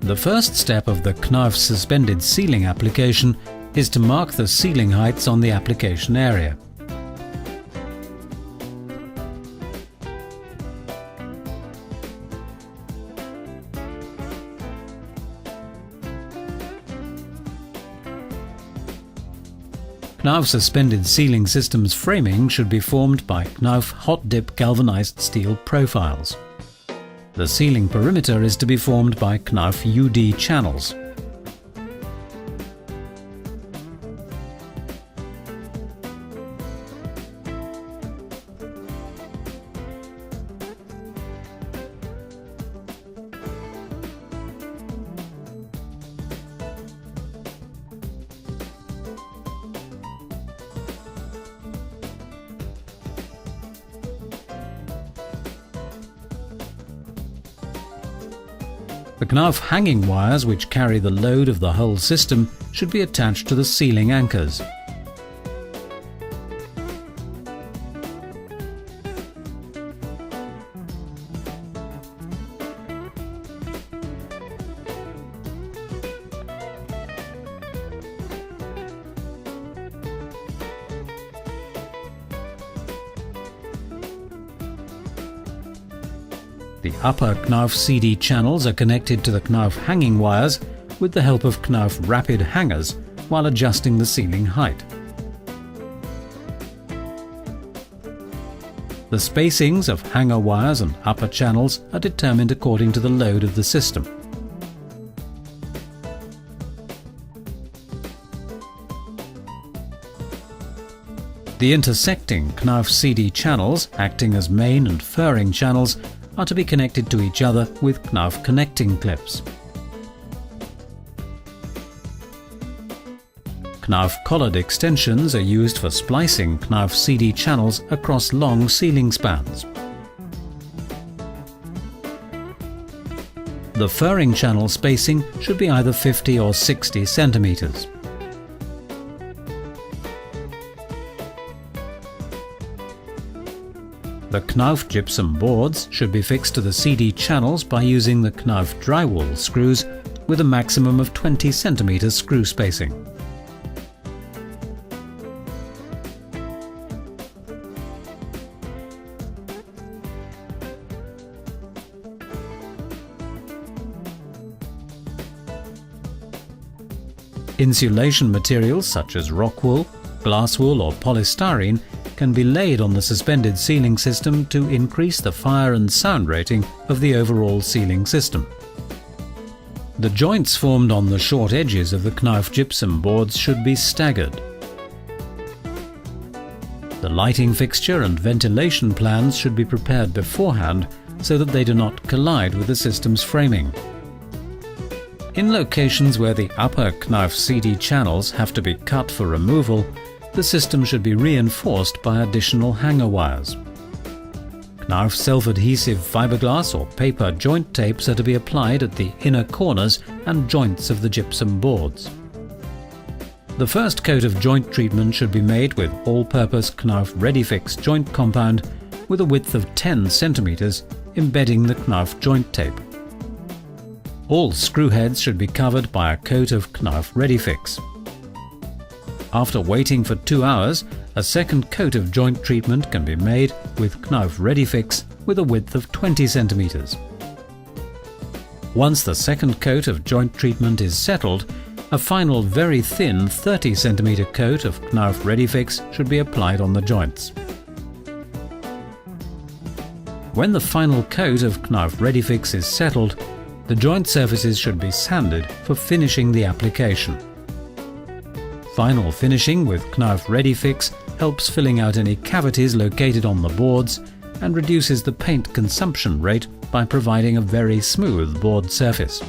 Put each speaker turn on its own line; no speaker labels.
The first step of the Knauf suspended ceiling application is to mark the ceiling heights on the application area. Knauf suspended ceiling systems framing should be formed by Knauf hot dip galvanized steel profiles. The ceiling perimeter is to be formed by Knauf UD channels. The Knauf hanging wires which carry the load of the whole system should be attached to the ceiling anchors. The upper Knauf CD channels are connected to the Knauf hanging wires with the help of Knauf rapid hangers while adjusting the ceiling height. The spacings of hanger wires and upper channels are determined according to the load of the system. The intersecting Knauf CD channels, acting as main and furring channels, are to be connected to each other with Knauf connecting clips. Knauf collared extensions are used for splicing Knauf CD channels across long ceiling spans. The furring channel spacing should be either 50 or 60 centimeters. The Knauf gypsum boards should be fixed to the CD channels by using the Knauf drywall screws with a maximum of 20 cm screw spacing. Insulation materials such as rock wool, glass wool or polystyrene can be laid on the suspended ceiling system to increase the fire and sound rating of the overall ceiling system. The joints formed on the short edges of the Knauf gypsum boards should be staggered. The lighting fixture and ventilation plans should be prepared beforehand so that they do not collide with the system's framing. In locations where the upper Knauf CD channels have to be cut for removal, the system should be reinforced by additional hanger wires. Knauf self-adhesive fiberglass or paper joint tapes are to be applied at the inner corners and joints of the gypsum boards. The first coat of joint treatment should be made with all-purpose Knauf ReadyFix joint compound with a width of 10 cm, embedding the Knauf joint tape. All screw heads should be covered by a coat of Knauf ReadyFix. After waiting for 2 hours, a second coat of joint treatment can be made with Knauf ReadyFix with a width of 20 cm. Once the second coat of joint treatment is settled, a final very thin 30 cm coat of Knauf ReadyFix should be applied on the joints. When the final coat of Knauf ReadyFix is settled, the joint surfaces should be sanded for finishing the application. Final finishing with Knauf ReadyFix helps filling out any cavities located on the boards and reduces the paint consumption rate by providing a very smooth board surface.